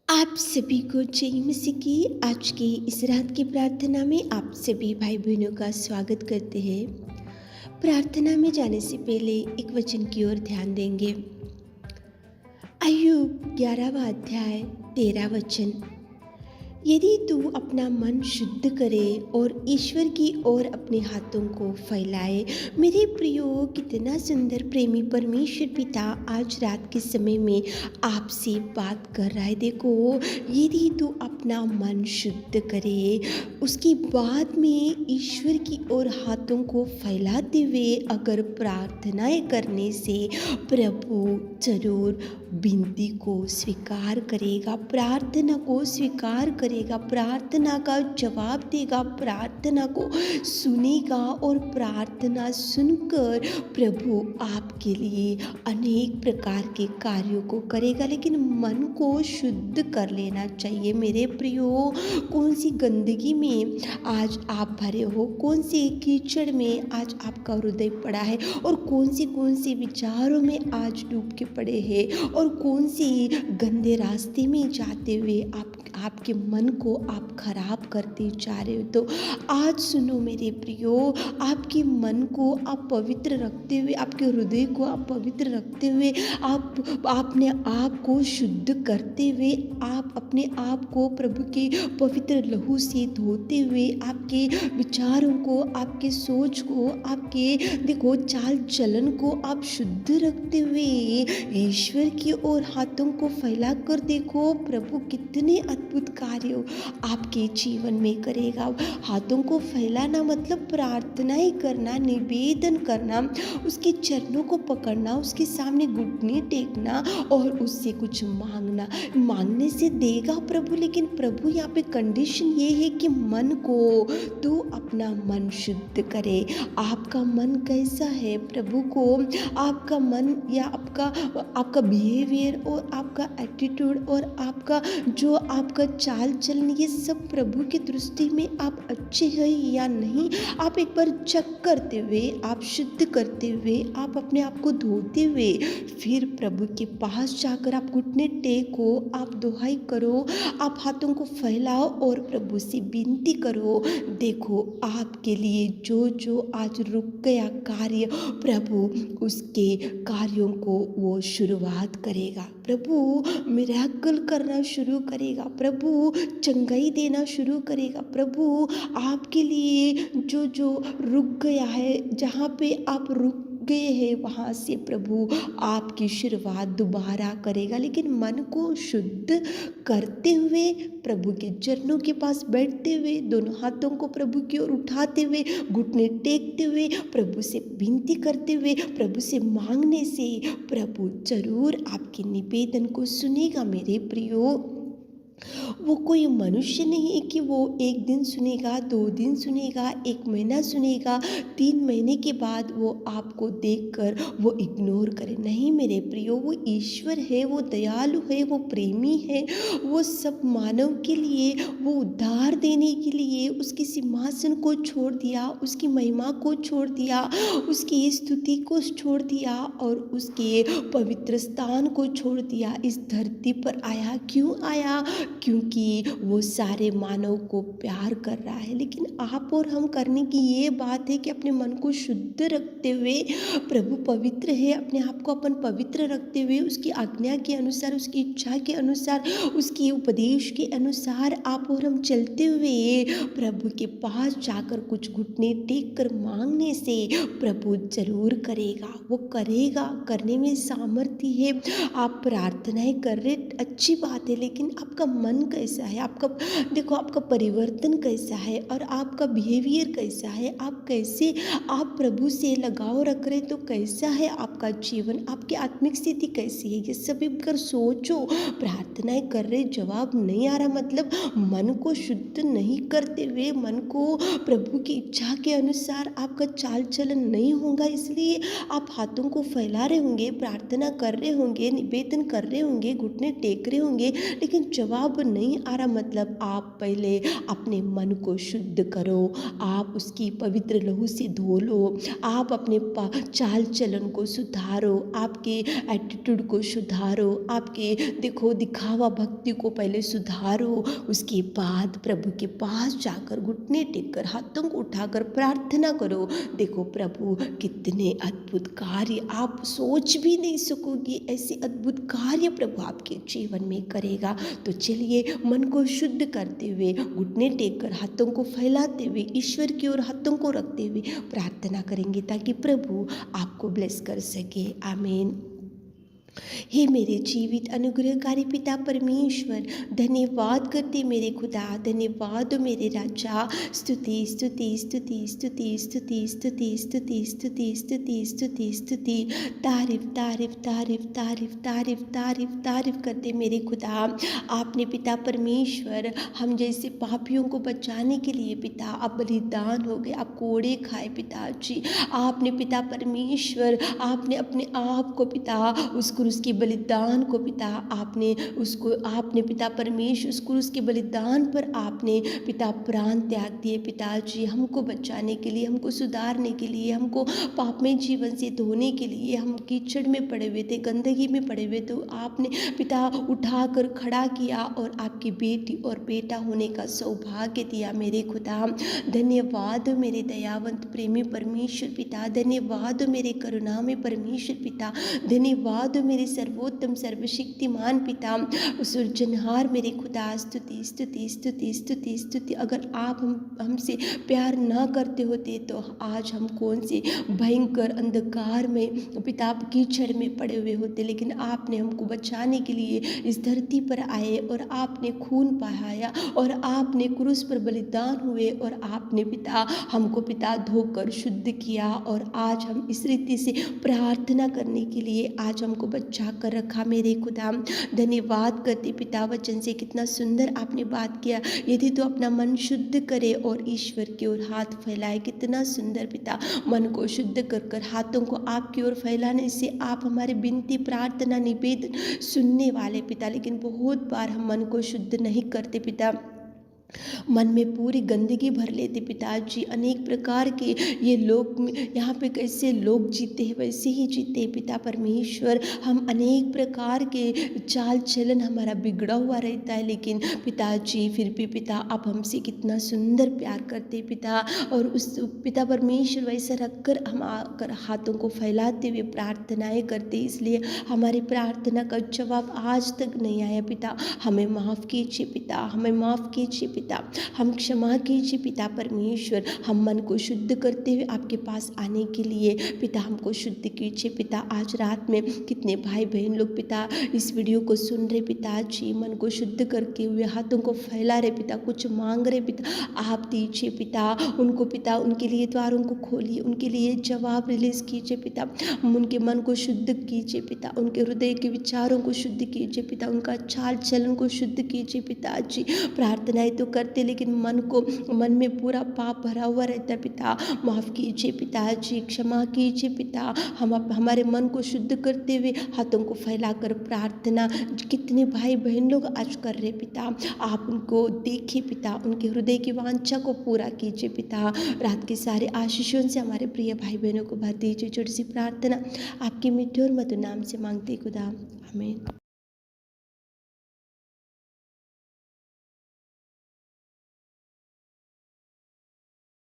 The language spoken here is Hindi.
आप सभी को जय मसीह की आज की इस रात की प्रार्थना में आप सभी भाई बहनों का स्वागत करते हैं। प्रार्थना में जाने से पहले एक वचन की ओर ध्यान देंगे। अय्यूब 11वां अध्याय 13 वचन। यदि तू अपना मन शुद्ध करे और ईश्वर की ओर अपने हाथों को फैलाए। मेरे प्रियो, कितना सुंदर प्रेमी परमेश्वर पिता आज रात के समय में आपसे बात कर रहा है। देखो, यदि तू अपना मन शुद्ध करे, उसके बाद में ईश्वर की ओर हाथों को फैलाते हुए अगर प्रार्थनाएं करने से प्रभु जरूर विनती को स्वीकार करेगा, प्रार्थना को स्वीकार करेगा, प्रार्थना का जवाब देगा, प्रार्थना को सुनेगा और प्रार्थना सुनकर प्रभु आपके लिए अनेक प्रकार के कार्यों को करेगा। लेकिन मन को शुद्ध कर लेना चाहिए मेरे प्रियो। कौन सी गंदगी में आज आप भरे हो, कौन से कीचड़ में आज आपका हृदय पड़ा है और कौन से विचारों में आज डूब के पड़े हैं और कौन सी गंदे रास्ते में जाते हुए आपके मन को आप खराब करते जा रहे हो। तो आज सुनो मेरे प्रियो, आपके मन को आप पवित्र रखते हुए, आपके हृदय को आप पवित्र रखते हुए, आप अपने आप को शुद्ध करते हुए, आप अपने आप को प्रभु के पवित्र लहू से धोते हुए, आपके विचारों को, आपके सोच को, आपके देखो चाल चलन को आप शुद्ध रखते हुए ईश्वर की ओर हाथों को फैला कर देखो, प्रभु कितने अद्भुत कार्य आपके जीवन में करेगा। हाथों को फैलाना मतलब प्रार्थनाएं करना, निवेदन करना, उसके चरणों को पकड़ना, उसके सामने घुटने टेकना और उससे कुछ मांगना। मांगने से देगा प्रभु, लेकिन प्रभु यहाँ पे कंडीशन ये है कि मन को तू अपना मन शुद्ध करे। आपका मन कैसा है प्रभु को, आपका मन या आपका बिहेवियर और आपका एटीट्यूड और आपका चाल चलन, ये सब प्रभु की दृष्टि में आप अच्छे हैं या नहीं, आप एक बार चेक करते हुए, आप शुद्ध करते हुए, आप अपने आप को धोते हुए फिर प्रभु के पास जाकर आप घुटने टेको, आप दुहाई करो, आप हाथों को फैलाओ और प्रभु से विनती करो। देखो, आपके लिए जो जो आज रुक गया कार्य, प्रभु उसके कार्यों को वो शुरुआत करेगा। प्रभु मिरेकल करना शुरू करेगा, प्रभु चंगाई देना शुरू करेगा। प्रभु आपके लिए जो जो रुक गया है, जहाँ पे आप रुक गए हैं, वहाँ से प्रभु आपकी शुरुआत दोबारा करेगा। लेकिन मन को शुद्ध करते हुए, प्रभु के चरणों के पास बैठते हुए, दोनों हाथों को प्रभु की ओर उठाते हुए, घुटने टेकते हुए, प्रभु से विनती करते हुए, प्रभु से मांगने से प्रभु जरूर आपके निवेदन को सुनेगा मेरे प्रियो। वो कोई मनुष्य नहीं है कि वो एक दिन सुनेगा, 2 दिन सुनेगा, 1 महीना सुनेगा, 3 महीने के बाद वो आपको देखकर वो इग्नोर करे। नहीं मेरे प्रियो, वो ईश्वर है, वो दयालु है, वो प्रेमी है, वो सब मानव के लिए, वो उद्धार देने के लिए उसके सिंहासन को छोड़ दिया, उसकी महिमा को छोड़ दिया, उसकी स्तुति को छोड़ दिया और उसके पवित्र स्थान को छोड़ दिया, इस धरती पर आया। क्यों आया? क्योंकि वो सारे मानव को प्यार कर रहा है। लेकिन आप और हम करने की ये बात है कि अपने मन को शुद्ध रखते हुए, प्रभु पवित्र है, अपने आप को अपन पवित्र रखते हुए, उसकी आज्ञा के अनुसार, उसकी इच्छा के अनुसार, उसके उपदेश के अनुसार आप और हम चलते हुए प्रभु के पास जाकर कुछ घुटने टेक कर मांगने से प्रभु जरूर करेगा। वो करेगा, करने में सामर्थ्य है। आप प्रार्थनाएं कर रहे, अच्छी बात है, लेकिन आपका मन कैसा है, आपका परिवर्तन कैसा है और आपका बिहेवियर कैसा है, आप प्रभु से लगाव रख रहे तो कैसा है आपका जीवन, आपकी आत्मिक स्थिति कैसी है, ये सब कर सोचो। प्रार्थनाएं कर रहे, जवाब नहीं आ रहा, मतलब मन को शुद्ध नहीं करते हुए, मन को प्रभु की इच्छा के अनुसार आपका चाल चलन नहीं होगा, इसलिए आप हाथों को फैला रहे होंगे, प्रार्थना कर रहे होंगे, निवेदन कर रहे होंगे, घुटने टेक रहे होंगे, लेकिन जवाब अब नहीं आ रहा, मतलब आप पहले अपने मन को शुद्ध करो, आप उसकी पवित्र लहू से धो लो, आप अपने चाल चलन को सुधारो, आपके एटीट्यूड को सुधारो, आपके देखो दिखावा भक्ति को पहले सुधारो। उसके बाद प्रभु के पास जाकर घुटने टेक कर हाथों को उठाकर प्रार्थना करो। देखो प्रभु कितने अद्भुत कार्य आप सोच भी नहीं सकोगे, ऐसे अद्भुत कार्य प्रभु आपके जीवन में करेगा। तो चलिए मन को शुद्ध करते हुए, घुटने टेक कर हाथों को फैलाते हुए, ईश्वर की ओर हाथों को रखते हुए प्रार्थना करेंगे ताकि प्रभु आपको ब्लेस कर सके। आमीन। हे मेरे जीवित अनुग्रहकारी पिता परमेश्वर, धन्यवाद करते मेरे खुदा, धन्यवाद हो मेरे राजा। स्तुति स्तुति स्तुति स्तुति स्तुति स्तुति स्तुति स्तुति स्तुति स्तुति स्तुति, तारीफ तारीफ तारीफ तारीफ तारीफ तारीफ तारीफ करते मेरे खुदा। आपने पिता परमेश्वर हम जैसे पापियों को बचाने के लिए पिता आप बलिदान हो गए, आप कोड़े खाए पिताजी। आपने पिता परमेश्वर आपने अपने आप को पिता उस क्रूस के बलिदान को पिता आपने पिता परमेश्वर उस क्रूस के बलिदान पर आपने पिता प्राण त्याग दिए पिताजी, हमको बचाने के लिए, हमको सुधारने के लिए, हमको पाप में जीवन से धोने के लिए। हम कीचड़ में पड़े हुए थे, गंदगी में पड़े हुए, तो आपने पिता उठाकर खड़ा किया और आपकी बेटी और बेटा होने का सौभाग्य दिया मेरे खुदा। धन्यवाद मेरे दयावंत प्रेमी परमेश्वर पिता, धन्यवाद मेरे करुणा में परमेश्वर पिता, धन्यवाद मेरे सर्वोत्तम सर्वशक्तिमान पिता, सृजनहार मेरे खुदा। स्तुति स्तुति स्तुति स्तुति स्तुति। अगर आप हमसे प्यार ना करते होते तो आज हम कौन से भयंकर अंधकार में पिता कीचड़ में पड़े हुए होते, लेकिन आपने हमको बचाने के लिए इस धरती पर आए और आपने खून बहाया और आपने क्रूस पर बलिदान हुए और आपने पिता हमको पिता धोकर शुद्ध किया। और आज हम इस रीति से प्रार्थना करने के लिए आज हमको बचा कर रखा मेरे खुदा। धन्यवाद करते पिता, वचन से कितना सुंदर आपने बात किया, यदि तो अपना मन शुद्ध करे और ईश्वर की ओर हाथ फैलाए। कितना सुंदर पिता, मन को शुद्ध कर कर हाथों को आपकी ओर फैलाने से आप हमारे विनती प्रार्थना निवेदन सुनने वाले पिता। लेकिन बहुत बार हम मन को शुद्ध नहीं करते पिता, मन में पूरी गंदगी भर लेते पिताजी। अनेक प्रकार के ये लोग यहाँ पे कैसे लोग जीते हैं वैसे ही जीते हैं पिता परमेश्वर। हम अनेक प्रकार के चाल चलन हमारा बिगड़ा हुआ रहता है, लेकिन पिताजी फिर भी पिता आप हमसे कितना सुंदर प्यार करते पिता। और उस पिता परमेश्वर वैसा रखकर हम आकर हाथों को फैलाते हुए प्रार्थनाएं करते, इसलिए हमारी प्रार्थना का जवाब आज तक नहीं आया पिता। हमें माफ़ कीजिए पिता, हमें माफ़ कीजिए पिता, हम क्षमा कीजिए पिता परमेश्वर। हम मन को शुद्ध करते हुए आपके पास आने के लिए पिता हमको शुद्ध कीजिए पिता। आज रात में कितने भाई बहन लोग पिता इस वीडियो को सुन रहे पिताजी, मन को शुद्ध करके हुए हाथों को फैला रहे पिता, कुछ मांग रहे पिता, आप दीजिए पिता उनको पिता, उनके लिए द्वारों को खोलिए, उनके लिए जवाब रिलीज कीजिए पिता। उनके मन को शुद्ध कीजिए पिता, उनके हृदय के विचारों को शुद्ध कीजिए पिता, उनका चाल चलन को शुद्ध कीजिए पिताजी। प्रार्थनाएं तो करते लेकिन मन में पूरा पाप भरा हुआ रहता है पिता, माफ़ कीजिए पिताजी, क्षमा कीजिए पिता। हम हमारे मन को शुद्ध करते हुए हाथों को फैलाकर प्रार्थना कितने भाई बहन लोग आज कर रहे पिता, आप उनको देखिए पिता, उनके हृदय की वांछा को पूरा कीजिए पिता। रात के सारे आशीषों से हमारे प्रिय भाई बहनों को भर दीजिए। छोटी सी प्रार्थना आपके मीठे और मधुर नाम से मांगते खुदा, आमीन।